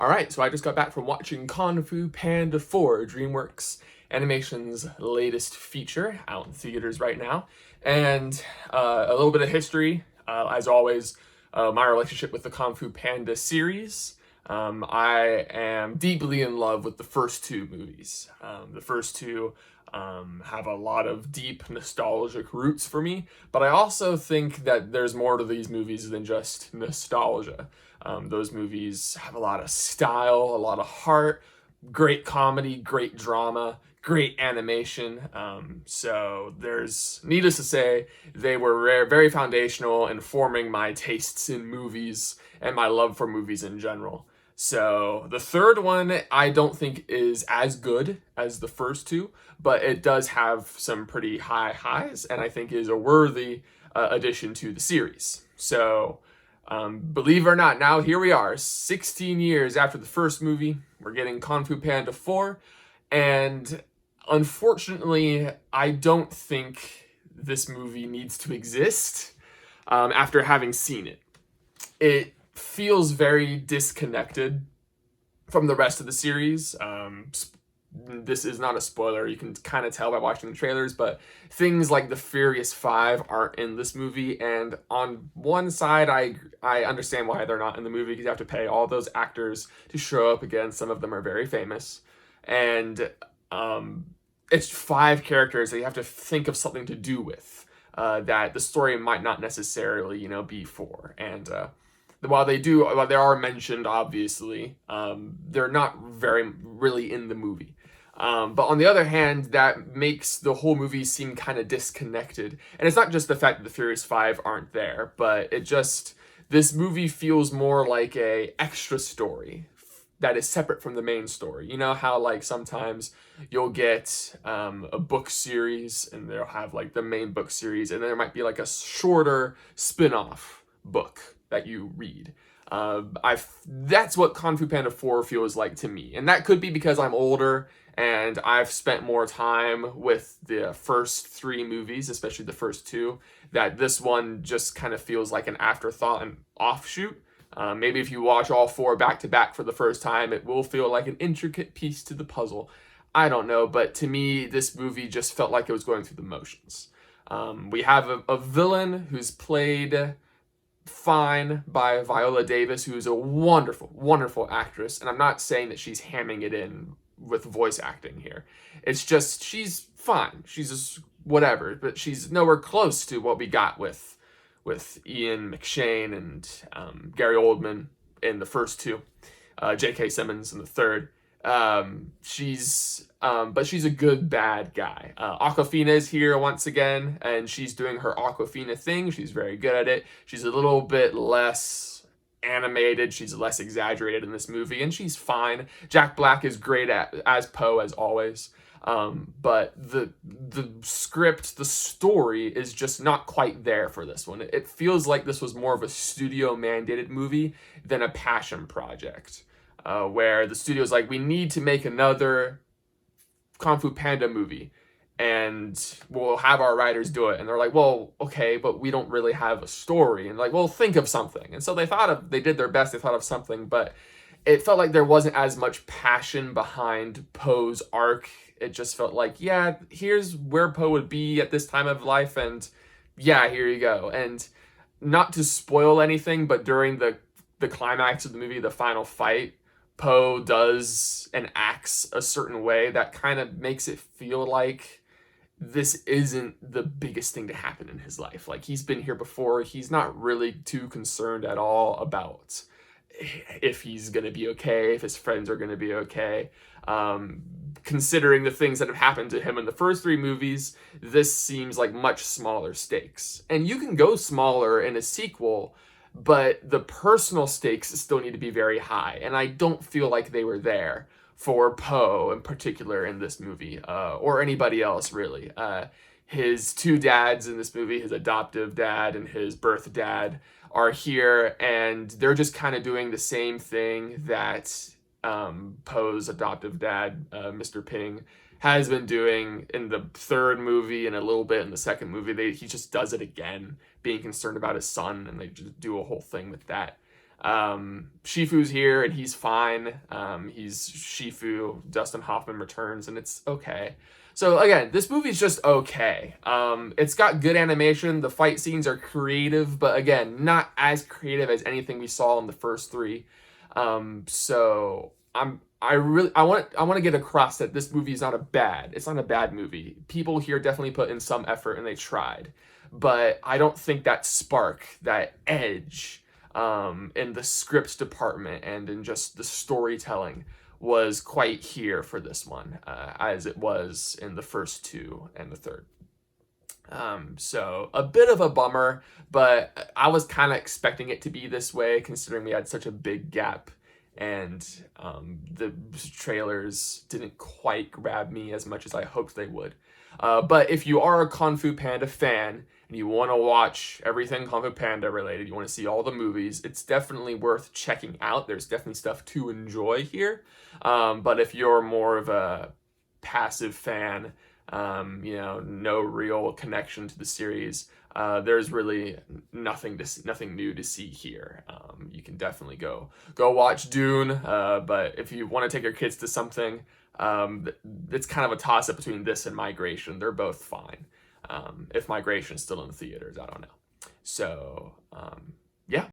Alright, so I just got back from watching Kung Fu Panda 4, DreamWorks Animation's latest feature, out in theaters right now. And a little bit of history, as always, my relationship with the Kung Fu Panda series. I am deeply in love with the first two movies. The first two have a lot of deep nostalgic roots for me, but I also think that there's more to these movies than just nostalgia. Those movies have a lot of style, a lot of heart, great comedy, great drama, great animation. So there's, needless to say, they were very foundational in forming my tastes in movies and my love for movies in general. So the third one I don't think is as good as the first two, but it does have some pretty high highs, and I think is a worthy addition to the series. So believe it or not, now here we are, 16 years after the first movie. We're getting Kung Fu Panda 4, and unfortunately, I don't think this movie needs to exist after having seen it. It feels very disconnected from the rest of the series. This is not a spoiler, you can kind of tell by watching the trailers, but things like the Furious Five aren't in this movie, and on one side I understand why they're not in the movie, because you have to pay all those actors to show up again. Some of them are very famous, and it's five characters that you have to think of something to do with, that the story might not necessarily, be for. And while they are mentioned, obviously, they're not very really in the movie. But on the other hand, that makes the whole movie seem kind of disconnected. And it's not just the fact that the Furious Five aren't there, but this movie feels more like a extra story that is separate from the main story. You know how like sometimes you'll get a book series and they'll have like the main book series, and then there might be like a shorter spin-off book that you read. That's what Kung Fu Panda 4 feels like to me. And that could be because I'm older and I've spent more time with the first three movies, especially the first two, that this one just kind of feels like an afterthought and offshoot. Maybe if you watch all four back to back for the first time, it will feel like an intricate piece to the puzzle. I don't know, but to me, this movie just felt like it was going through the motions. We have a villain who's played fine by Viola Davis, who's a wonderful, wonderful actress. And I'm not saying that she's hamming it in with voice acting here. It's just, she's fine. She's just whatever, but she's nowhere close to what we got with Ian McShane and Gary Oldman in the first two, J.K. Simmons in the third. But she's a good bad guy. Awkwafina is here once again, and she's doing her Awkwafina thing. She's very good at it. She's a little bit less animated. She's less exaggerated in this movie, and she's fine. Jack Black is great as Poe, as always. But the script, the story is just not quite there for this one. It feels like this was more of a studio mandated movie than a passion project, where the studio's like, we need to make another Kung Fu Panda movie, and we'll have our writers do it. And they're like, well, okay, but we don't really have a story. And like, well, think of something. And so they did their best. They thought of something, but it felt like there wasn't as much passion behind Poe's arc. It just felt like, yeah, here's where Poe would be at this time of life, and yeah, here you go. And not to spoil anything, but during the climax of the movie, the final fight, Poe does and acts a certain way that kind of makes it feel like this isn't the biggest thing to happen in his life. Like, he's been here before. He's not really too concerned at all about if he's going to be okay, if his friends are going to be okay. Considering the things that have happened to him in the first three movies, this seems like much smaller stakes. And you can go smaller in a sequel, but the personal stakes still need to be very high. And I don't feel like they were there for Poe in particular in this movie, or anybody else really. His two dads in this movie, his adoptive dad and his birth dad, are here, and they're just kind of doing the same thing that Poe's adoptive dad, Mr. Ping, has been doing in the third movie and a little bit in the second movie. He just does it again, being concerned about his son, and they just do a whole thing with that. Shifu's here and he's fine. He's Shifu. Dustin Hoffman returns and it's okay. So again, this movie's just okay. It's got good animation. The fight scenes are creative, but again, not as creative as anything we saw in the first three. So I want to get across that this movie is it's not a bad movie. People here definitely put in some effort and they tried, but I don't think that spark, that edge, in the script department and in just the storytelling was quite here for this one, as it was in the first two and the third. So a bit of a bummer, but I was kind of expecting it to be this way, considering we had such a big gap, and the trailers didn't quite grab me as much as I hoped they would. But if you are a Kung Fu Panda fan and you want to watch everything Kung Fu Panda related, you want to see all the movies, it's definitely worth checking out. There's definitely stuff to enjoy here. But if you're more of a passive fan, no real connection to the series, there's really nothing new to see here. You can definitely go watch Dune, but if you want to take your kids to something, it's kind of a toss up between this and Migration. They're both fine. If Migration is still in the theaters, I don't know. So yeah.